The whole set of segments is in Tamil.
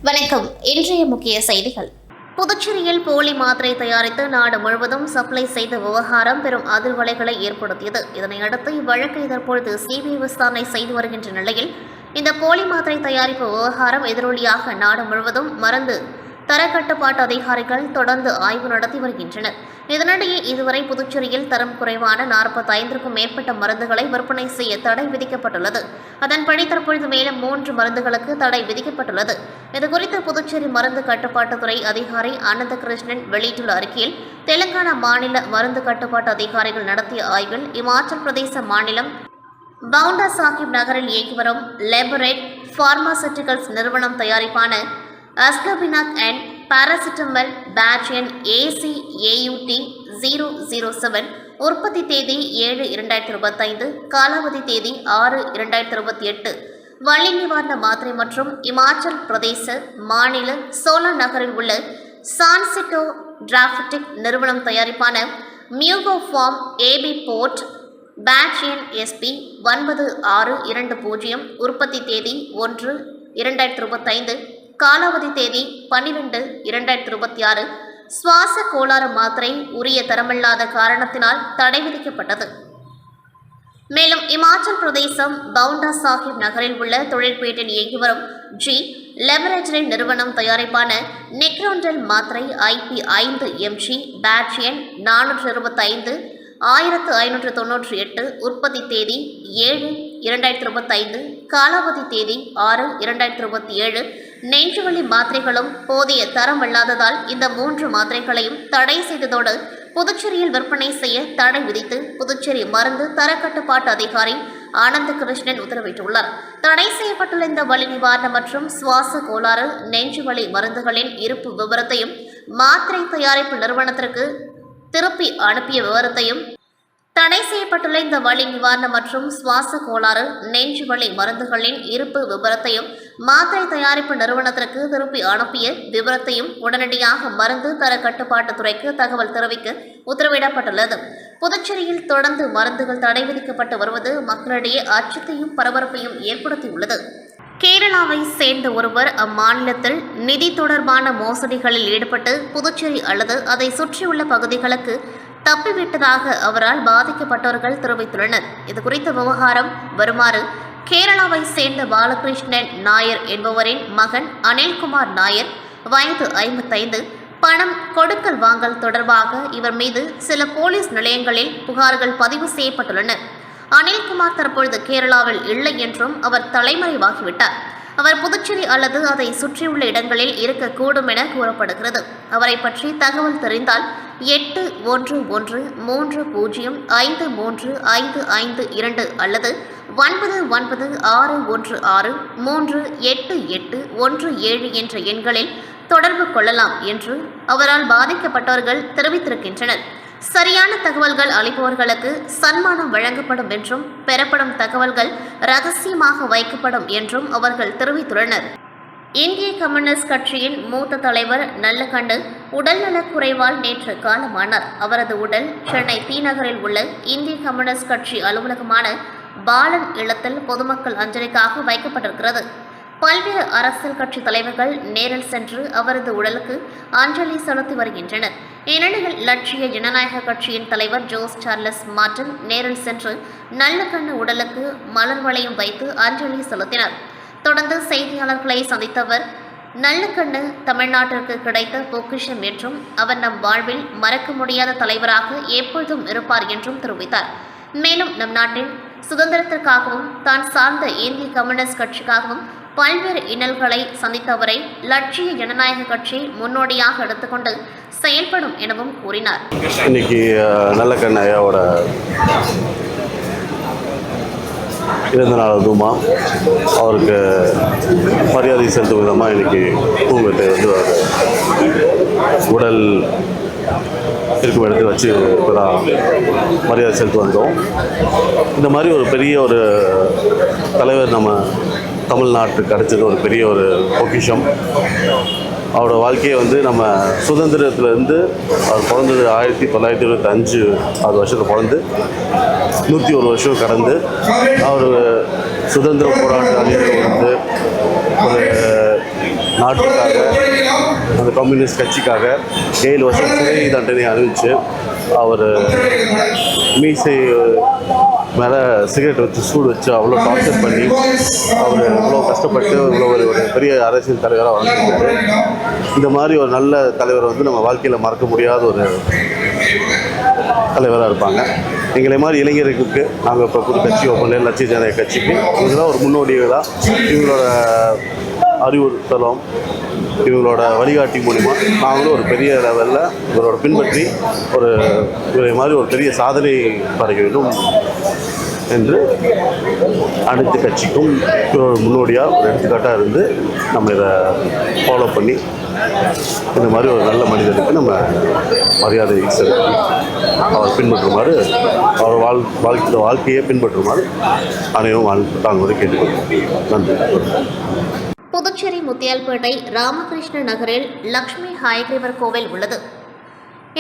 வணக்கம். இன்றைய முக்கிய செய்திகள். புதுச்சேரியில் போலி மாத்திரை தயாரித்து நாடு முழுவதும் சப்ளை செய்த விவகாரம் பெரும் அதிர்வலைகளை ஏற்படுத்தியது. இதனையடுத்து இவ்வழக்கை தற்பொழுது சிபிஐ விசாரணை செய்து வருகின்ற நிலையில் இந்த போலி மாத்திரை தயாரிப்பு விவகாரம் எதிரொலியாக நாடு முழுவதும் மருந்து தரக்கட்டுப்பாட்டு அதிகாரிகள் தொடர்ந்து ஆய்வு நடத்தி வருகின்றனர். இதனிடையே இதுவரை புதுச்சேரியில் தரம் குறைவான 45க்கும் மேற்பட்ட மருந்துகளை விற்பனை செய்ய தடை விதிக்கப்பட்டுள்ளது. அதன்படி தற்பொழுது மேலும் 3 மருந்துகளுக்கு தடை விதிக்கப்பட்டுள்ளது. இதுகுறித்து புதுச்சேரி மருந்து கட்டுப்பாட்டுத்துறை அதிகாரி அனந்தகிருஷ்ணன் வெளியிட்டுள்ள அறிக்கையில், தெலுங்கானா மாநில மருந்து கட்டுப்பாட்டு அதிகாரிகள் நடத்திய ஆய்வில் இமாச்சல் பிரதேச மாநிலம் பவுண்டா சாஹிப் நகரில் இயங்கி வரும் லெபரேட் பார்மாசூட்டிகல்ஸ் நிறுவனம் தயாரிப்பான அஸ்லோபினாக் அண்ட் பாராசிட்டமல் பேட்ச் எண் ACAUT 007 உற்பத்தி தேதி 7/2025, காலாவதி தேதி 6/2028 வலி நிவாரண மாத்திரை மற்றும் இமாச்சல் பிரதேச மாநில சோலா நகரில் உள்ள சான்சிட்டோ டிராஃப்டிக் நிறுவனம் தயாரிப்பான மியூகோ ஃபார்ம் AB போர்ட் பேட்ச் எண் SP 9620 உற்பத்தி தேதி 1/2025, காலாவதி தேதி 12/2026 சுவாச கோளாறு மாத்திரை உரிய தரமில்லாத காரணத்தினால் தடை விதிக்கப்பட்டது. மேலும் இமாச்சல் பிரதேசம் பவுண்டா சாஹிப் நகரில் உள்ள தொழிற்பேட்டில் இயங்கி வரும் லெபரேட்டரி நிறுவனம் தயாரிப்பான நெக்ரோண்டல் மாத்திரை IP 5mg பேட்ச் எண் 425 1598 உற்பத்தி தேதி 7/2025, காலாவதி தேதி 6/2027 நெஞ்சுவலி மாத்திரைகளும் போதிய தரம் இல்லாததால் இந்த 3 மாத்திரைகளையும் தடை செய்ததோடு புதுச்சேரியில் விற்பனை செய்ய தடை விதித்து புதுச்சேரி மருந்து தரக்கட்டுப்பாட்டு அதிகாரி ஆனந்தகிருஷ்ணன் உத்தரவிட்டுள்ளார். தடை செய்யப்பட்டுள்ள இந்த வலி நிவாரண மற்றும் சுவாச கோளாறு நெஞ்சுவலி மருந்துகளின் இருப்பு விவரத்தையும் மாத்திரை தயாரிப்பு நிறுவனத்திற்கு திருப்பி அனுப்பிய விவரத்தையும், தடை செய்யப்பட்டுள்ள இந்த வலி நிவாரண மற்றும் சுவாச கோளாறு நெஞ்சுவலி மருந்துகளின் இருப்பு விவரத்தையும் மாத்திரை தயாரிப்பு நிறுவனத்திற்கு திருப்பி அனுப்பிய விவரத்தையும் உடனடியாக மருந்து தர கட்டுப்பாட்டுத் துறைக்கு தகவல் தெரிவிக்க உத்தரவிடப்பட்டுள்ளது. புதுச்சேரியில் தொடர்ந்து மருந்துகள் தடை விதிக்கப்பட்டு வருவது மக்களிடையே அச்சத்தையும் பரபரப்பையும் ஏற்படுத்தியுள்ளது. கேரளாவை சேர்ந்த ஒருவர் அம்மாநிலத்தில் நிதி தொடர்பான மோசடிகளில் ஈடுபட்டு புதுச்சேரி அல்லது அதை சுற்றியுள்ள பகுதிகளுக்கு தப்பிவிட்டதாக அவரால் பாதிக்கப்பட்டவர்கள் தெரிவித்துள்ளனர். இதுகுறித்த விவகாரம் வருமாறு: கேரளாவை சேர்ந்த பாலகிருஷ்ணன் நாயர் என்பவரின் மகன் அனில்குமார் நாயர், வயது 55, பணம் கொடுக்கல் வாங்கல் தொடர்பாக இவர் மீது சில போலீஸ் நிலையங்களில் புகார்கள் பதிவு செய்யப்பட்டுள்ளன. அனில்குமார் தற்பொழுது கேரளாவில் இல்லை என்றும் அவர் தலைமறைவாகிவிட்டார். அவர் புதுச்சேரி அல்லது அதை சுற்றியுள்ள இடங்களில் இருக்கக்கூடும் என கூறப்படுகிறது. அவரை பற்றி தகவல் தெரிந்தால் 8113053552 அல்லது 9961638817 என்ற எண்களில் தொடர்பு கொள்ளலாம் என்று அவரால் பாதிக்கப்பட்டவர்கள் தெரிவித்திருக்கின்றனர். சரியான தகவல்கள் அளிப்பவர்களுக்கு சன்மானம் வழங்கப்படும் என்றும் பெறப்படும் தகவல்கள் ரகசியமாக வைக்கப்படும் என்றும் அவர்கள் தெரிவித்துள்ளனர். இந்திய கம்யூனிஸ்ட் கட்சியின் மூத்த தலைவர் நல்லகண்ணு உடல்நலக் குறைவால் நேற்று காலமானார். அவரது உடல் சென்னை தி நகரில் உள்ள இந்திய கம்யூனிஸ்ட் கட்சி அலுவலகமான பாலன் இல்லத்தில் பொதுமக்கள் அஞ்சலிக்காக வைக்கப்பட்டிருக்கிறது. பல்வேறு அரசியல் கட்சி தலைவர்கள் நேரில் சென்று அவரது உடலுக்கு அஞ்சலி செலுத்தி வருகின்றனர். இந்நிலையில் லட்சிய ஜனநாயக கட்சியின் தலைவர் ஜோஸ் சார்லஸ் மார்டின் நேரில் சென்று நல்லகண்ணு உடலுக்கு மலர் வளையம் வைத்து அஞ்சலி செலுத்தினார். தொடர்ந்து செய்தியாளர்களை சந்தித்த அவர், நல்லகண்ணு தமிழ்நாட்டிற்கு கிடைத்த பொக்கிஷம் என்றும் அவர் நம் வாழ்வில் மறக்க முடியாத தலைவராக எப்பொழுதும் இருப்பார் என்றும் தெரிவித்தார். மேலும் நம் நாட்டின் சுதந்திரத்திற்காகவும் தான் சார்ந்த இந்திய கம்யூனிஸ்ட் கட்சிக்காகவும் பல்வேறு இன்னல்களை சந்தித்தவரை லட்சிய ஜனநாயக கட்சி முன்னோடியாக எடுத்துக்கொண்டு செயல்படும் எனவும் கூறினார். இன்னைக்கு நல்லகண்ணு ஐயாவோட இறந்த நாள் அதுவுமா அவருக்கு மரியாதை செலுத்தும் விதமாக இன்னைக்கு பூங்கத்தை வந்து உடல் இருக்கும் இடத்துல வச்சு இப்போ தான் மரியாதை செலுத்தி வந்தோம். இந்த மாதிரி ஒரு பெரிய ஒரு தலைவர் நம்ம தமிழ்நாட்டுக்கு கிடைச்சது ஒரு பெரிய ஒரு பொக்கிஷம். அவரோட வாழ்க்கையை வந்து நம்ம சுதந்திரத்துலேருந்து அவர் பிறந்தது 1925 வருஷத்தில் பிறந்து 101 வருஷம் கடந்து அவர் சுதந்திர போராட்ட வந்து ஒரு நாட்டுக்காக அந்த கம்யூனிஸ்ட் கட்சிக்காக 7 வருஷம் சிறை தண்டனை அறிவித்து அவர் மீசை மேலே சிகரெட் வச்சு சூடு வச்சு அவ்வளோ டார்ச்சர் பண்ணி அவர் இவ்வளோ கஷ்டப்பட்டு இவ்வளோ ஒரு பெரிய அரசியல் தலைவராக வளர்ந்துருக்காரு. இந்த மாதிரி ஒரு நல்ல தலைவர் வந்து நம்ம வாழ்க்கையில் மறக்க முடியாத ஒரு தலைவராக இருப்பாங்க. எங்களை மாதிரி இளைஞர்களுக்கு நாங்கள் இப்போ புது கட்சி ஓப்பன் லட்சிய ஜனநாயக கட்சிக்கு இவங்களாம் ஒரு முன்னோடிகளாக இவங்களோட அறிவுறுத்தலும் இவங்களோட வழிகாட்டி மூலிமா நாங்களும் ஒரு பெரிய லெவலில் இவரோட பின்பற்றி இவரை மாதிரி ஒரு பெரிய சாதனை படைக்க வேண்டும் என்று அனைத்து கட்சிக்கும் இவரோட முன்னோடியாக ஒரு எடுத்துக்காட்டாக இருந்து நம்ம இதை ஃபாலோ பண்ணி இந்த மாதிரி ஒரு நல்ல மனிதனுக்கு நம்ம மரியாதை செலுத்தி அவர் பின்பற்றுமாறு அவர் வாழ்க்கையை பின்பற்றுமாறு அனைவரும் தாங்குவதை கேட்டுக்கொள்கிறோம். நன்றி. புதுச்சேரி முத்தியால்பேட்டை ராமகிருஷ்ண நகரில் லக்ஷ்மி ஹயக்ரீவர் கோவில் உள்ளது.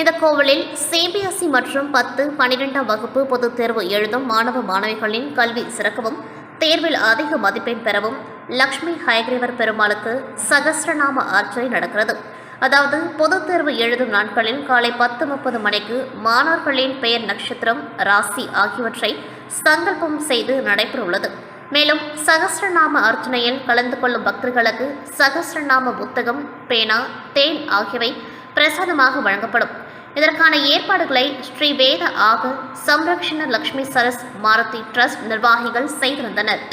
இந்த கோவிலில் சிபிஎஸ்இ மற்றும் 10, 12ஆம் வகுப்பு பொதுத் தேர்வு எழுதும் மாணவ மாணவிகளின் கல்வி சிறக்கவும் தேர்வில் அதிக மதிப்பெண் பெறவும் லக்ஷ்மி ஹயக்ரீவர் பெருமாளுக்கு சகஸ்ரநாம அர்ச்சனை நடக்கிறது. அதாவது பொதுத் தேர்வு எழுதும் நாட்களில் காலை 10:30 மணிக்கு மாணவர்களின் பெயர், நட்சத்திரம், ராசி ஆகியவற்றை சங்கல்பம் செய்து நடைபெற உள்ளது. மேலும் சகஸ்ரநாம அர்ச்சனையில் கலந்து கொள்ளும் பக்தர்களுக்கு சகஸ்ரநாம புத்தகம், பேனா, தேன் ஆகியவை பிரசாதமாக வழங்கப்படும். இதற்கான ஏற்பாடுகளை ஸ்ரீ வேத ஆக சம்ரக்ஷண லக்ஷ்மி சரஸ் மாருதி ட்ரஸ்ட் நிர்வாகிகள் செய்திருந்தனர்.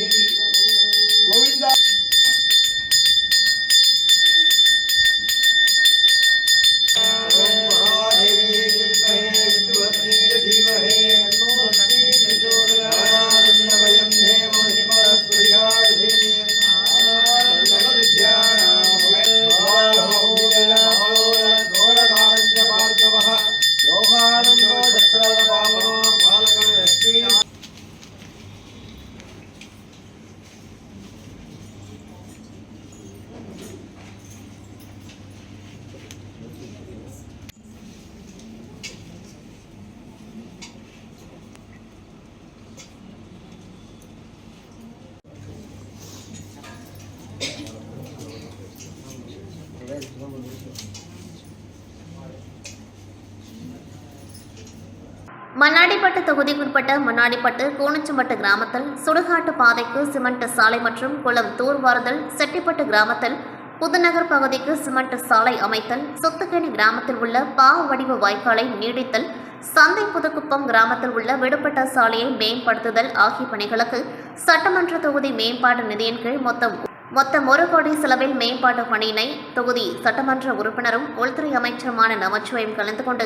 மண்ணாடிப்பட்டு தொகுதிக்குட்பட்ட மண்ணாடிப்பட்டு கோணச்சம்பட்டு கிராமத்தில் சுடுகாட்டு பாதைக்கு சிமெண்ட் சாலை மற்றும் குளம் தூர்வாறுதல், செட்டிப்பட்டு கிராமத்தில் புதுநகர் பகுதிக்கு சிமெண்ட் சாலை அமைத்தல், சொத்துக்கேணி கிராமத்தில் உள்ள வடிவ வாய்க்காலை நீடித்தல், சந்தை புதுக்குப்பம் கிராமத்தில் உள்ள விடுபட்ட சாலையை மேம்படுத்துதல் ஆகிய பணிகளுக்கு சட்டமன்ற தொகுதி மேம்பாட்டு நிதியின் கீழ் மொத்தம் 1 கோடி செலவில் மேம்பாட்டு பணியினை தொகுதி சட்டமன்ற உறுப்பினரும் உள்துறை அமைச்சருமான நமச்சிவாயம் கலந்து கொண்டு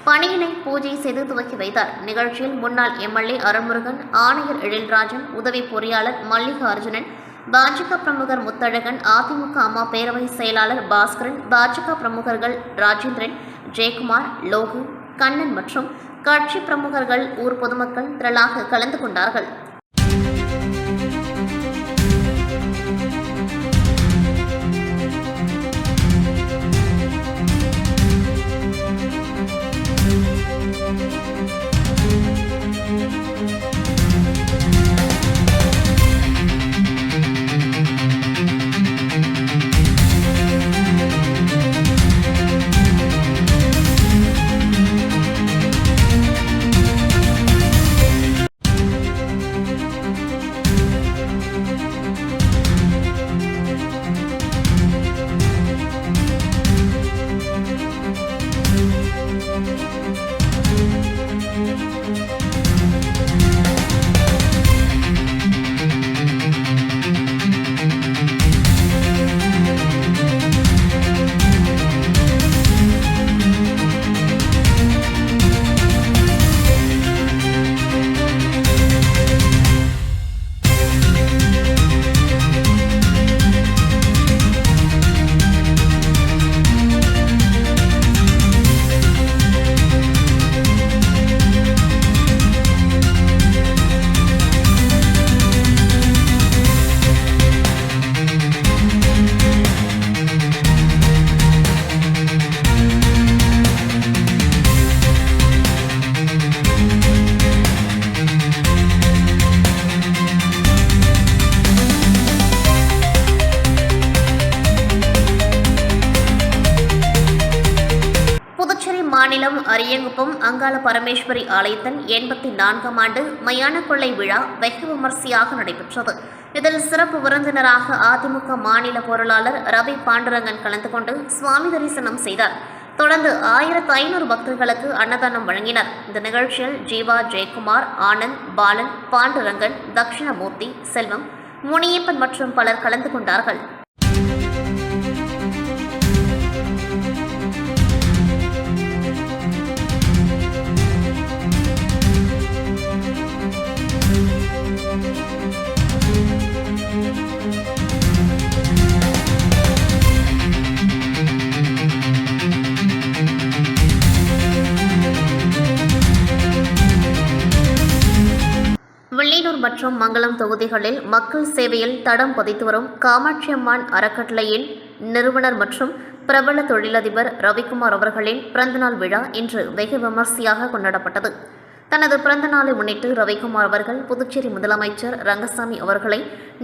பணியினை பூஜை செய்து துவக்கி வைத்தார். நிகழ்ச்சியில் முன்னாள் எம்எல்ஏ அருள்முருகன், ஆணையர் எழில்ராஜன், உதவி பொறியாளர் மல்லிகா அர்ஜுனன், பாஜக பிரமுகர் முத்தழகன், அதிமுக அம்மா பேரவை செயலாளர் பாஸ்கரன், பாஜக பிரமுகர்கள் ராஜேந்திரன், ஜெயக்குமார், லோகு, கண்ணன் மற்றும் கட்சி பிரமுகர்கள், ஊர் பொதுமக்கள் திரளாக கலந்து கொண்டார்கள். மாநிலம் அரியங்குப்பம் அங்காள பரமேஸ்வரி ஆலயத்தின் 84ஆம் ஆண்டு மயான கொள்ளை விழா வெகு விமர்சையாக நடைபெற்றது. இதில் சிறப்பு விருந்தினராக அதிமுக மாநில பொருளாளர் ரவி பாண்டுரங்கன் கலந்து கொண்டு சுவாமி தரிசனம் செய்தார். தொடர்ந்து 1500 பக்தர்களுக்கு அன்னதானம் வழங்கினர். இந்த நிகழ்ச்சியில் ஜீவா, ஜெயக்குமார், ஆனந்த், பாலன், பாண்டுரங்கன், தட்சிணமூர்த்தி, செல்வம், முனியப்பன் மற்றும் பலர் கலந்து கொண்டார்கள். வில்லியனூர் மற்றும் மங்களம் தொகுதிகளில் மக்கள் சேவையில் தடம் பதித்து வரும் காமாட்சி அம்மான் அறக்கட்டளையின் நிறுவனர் மற்றும் பிரபல தொழிலதிபர் ரவிக்குமார் அவர்களின் பிறந்தநாள் விழா இன்று வெகு விமர்சையாக கொண்டாடப்பட்டது. தனது பிறந்த நாளை முன்னிட்டு ரவிக்குமார் அவர்கள் புதுச்சேரி முதலமைச்சர் ரங்கசாமி அவர்களை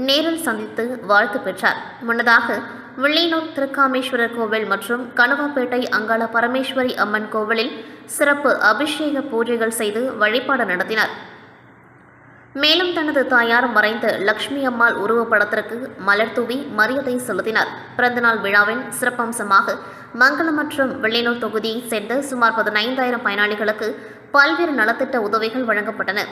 நேரில் சந்தித்து வாழ்த்து பெற்றார். முன்னதாக வில்லியனூர் திருக்காமேஸ்வரர் கோவில் மற்றும் கணுவாப்பேட்டை அங்காள பரமேஸ்வரி அம்மன் கோவிலில் சிறப்பு அபிஷேக பூஜைகள் செய்து வழிபாடு நடத்தினார். மேலும் தனது தாயார் மறைந்த லட்சுமி அம்மாள் உருவப்படத்திற்கு மலர் தூவி மரியாதை செலுத்தினார். பிறந்தநாள் விழாவின் சிறப்பம்சமாக மங்களம் மற்றும் வில்லியனூர் தொகுதியைச் சேர்ந்த சுமார் 15000 பயனாளிகளுக்கு பல்வேறு நலத்திட்ட உதவிகள் வழங்கப்பட்டன.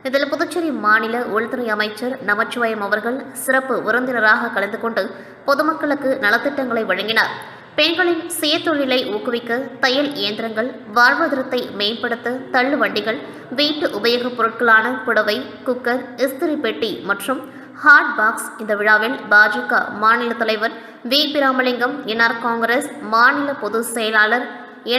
இதில் புதுச்சேரி மாநில உள்துறை அமைச்சர் நமச்சிவாயம் அவர்கள் சிறப்பு விருந்தினராக கலந்து கொண்டு பொதுமக்களுக்கு நலத்திட்டங்களை வழங்கினார். பெண்களின் சுயதொழிலை ஊக்குவிக்க தையல் இயந்திரங்கள், வாழ்வாதாரத்தை மேம்படுத்த தள்ளு வண்டிகள், வீட்டு உபயோகப் பொருட்களான புடவை, குக்கர், இஸ்திரி பெட்டி மற்றும் ஹாட் பாக்ஸ். இந்த விழாவில் பாஜக மாநில தலைவர் வி. ராமலிங்கம், என்ஆர் காங்கிரஸ் மாநில பொதுச் செயலாளர்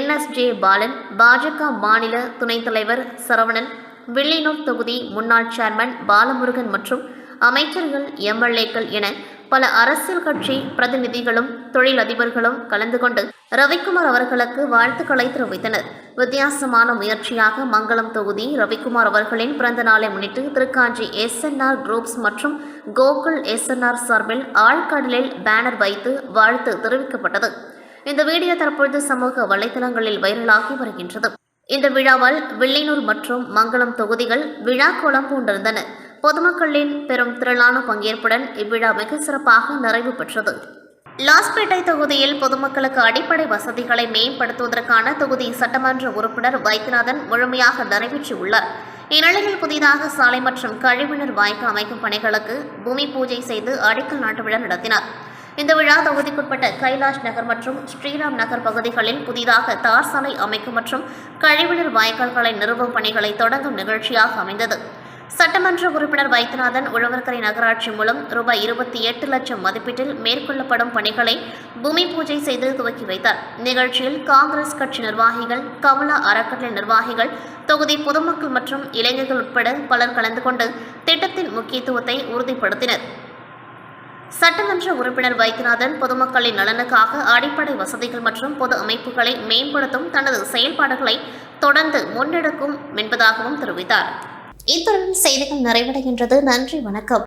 NSJ பாலன், பாஜக மாநில துணைத் தலைவர் சரவணன், வில்லியனூர் தொகுதி முன்னாள் சேர்மன் பாலமுருகன் மற்றும் அமைச்சர்கள், MLAக்கள் என பல அரசியல் கட்சி பிரதிநிதிகளும் தொழிலதிபர்களும் கலந்து கொண்டு ரவிக்குமார் அவர்களுக்கு வாழ்த்துக்களை தெரிவித்தனர். வித்தியாசமான முயற்சியாக மங்களம் தொகுதி ரவிக்குமார் அவர்களின் பிறந்த நாளை முன்னிட்டு திருக்காஞ்சி SNR குரூப்ஸ் மற்றும் கோகுல் SNR சார்பில் ஆழ்கடலில் பேனர் வைத்து வாழ்த்து தெரிவிக்கப்பட்டது. இந்த வீடியோ தற்பொழுது சமூக வலைதளங்களில் வைரலாகி வருகின்றது. இந்த விழாவால் வில்லியனூர் மற்றும் மங்களம் தொகுதிகள் விழா கோலம் பூண்டிருந்தன. பொதுமக்களின் பெரும் திரளான பங்கேற்புடன் இவ்விழா மிக சிறப்பாக நிறைவு பெற்றது. லாஸ்பேட்டை தொகுதியில் பொதுமக்களுக்கு அடிப்படை வசதிகளை மேம்படுத்துவதற்கான தொகுதி சட்டமன்ற உறுப்பினர் வைத்தியநாதன் முழுமையாக நிறைவேற்றியுள்ளார். இந்நிலையில் புதிதாக சாலை மற்றும் கழிவுநீர் வாய்க்கால் அமைக்கும் பணிகளுக்கு பூமி பூஜை செய்து அடிக்கல் நாட்டு விழா நடத்தினார். இந்த விழா தொகுதிக்குட்பட்ட கைலாஷ் நகர் மற்றும் ஸ்ரீராம் நகர் பகுதிகளில் புதிதாக தார் சாலை அமைக்கும் மற்றும் கழிவுநீர் வாய்க்கால்களை நிறுவும் பணிகளை தொடங்கும் நிகழ்ச்சியாக அமைந்தது. சட்டமன்ற உறுப்பினர் வைத்தியநாதன் உழவர்கரை நகராட்சி மூலம் ரூபாய் 28 லட்சம் மதிப்பீட்டில் மேற்கொள்ளப்படும் பணிகளை பூமி பூஜை செய்து துவக்கி வைத்தார். நிகழ்ச்சியில் காங்கிரஸ் கட்சி நிர்வாகிகள், கமலா அறக்கட்டளை நிர்வாகிகள், தொகுதி பொதுமக்கள் மற்றும் இளைஞர்கள் உட்பட பலர் கலந்து கொண்டு திட்டத்தின் முக்கியத்துவத்தை உறுதிப்படுத்தினர். சட்டமன்ற உறுப்பினர் வைத்தியநாதன் பொதுமக்களின் நலனுக்காக அடிப்படை வசதிகள் மற்றும் பொது அமைப்புகளை மேம்படுத்தும் தனது செயல்பாடுகளை தொடர்ந்து முன்னெடுக்கும் என்பதாகவும் தெரிவித்தார். இத்துடன் செய்திகள் நிறைவடைகின்றது. நன்றி, வணக்கம்.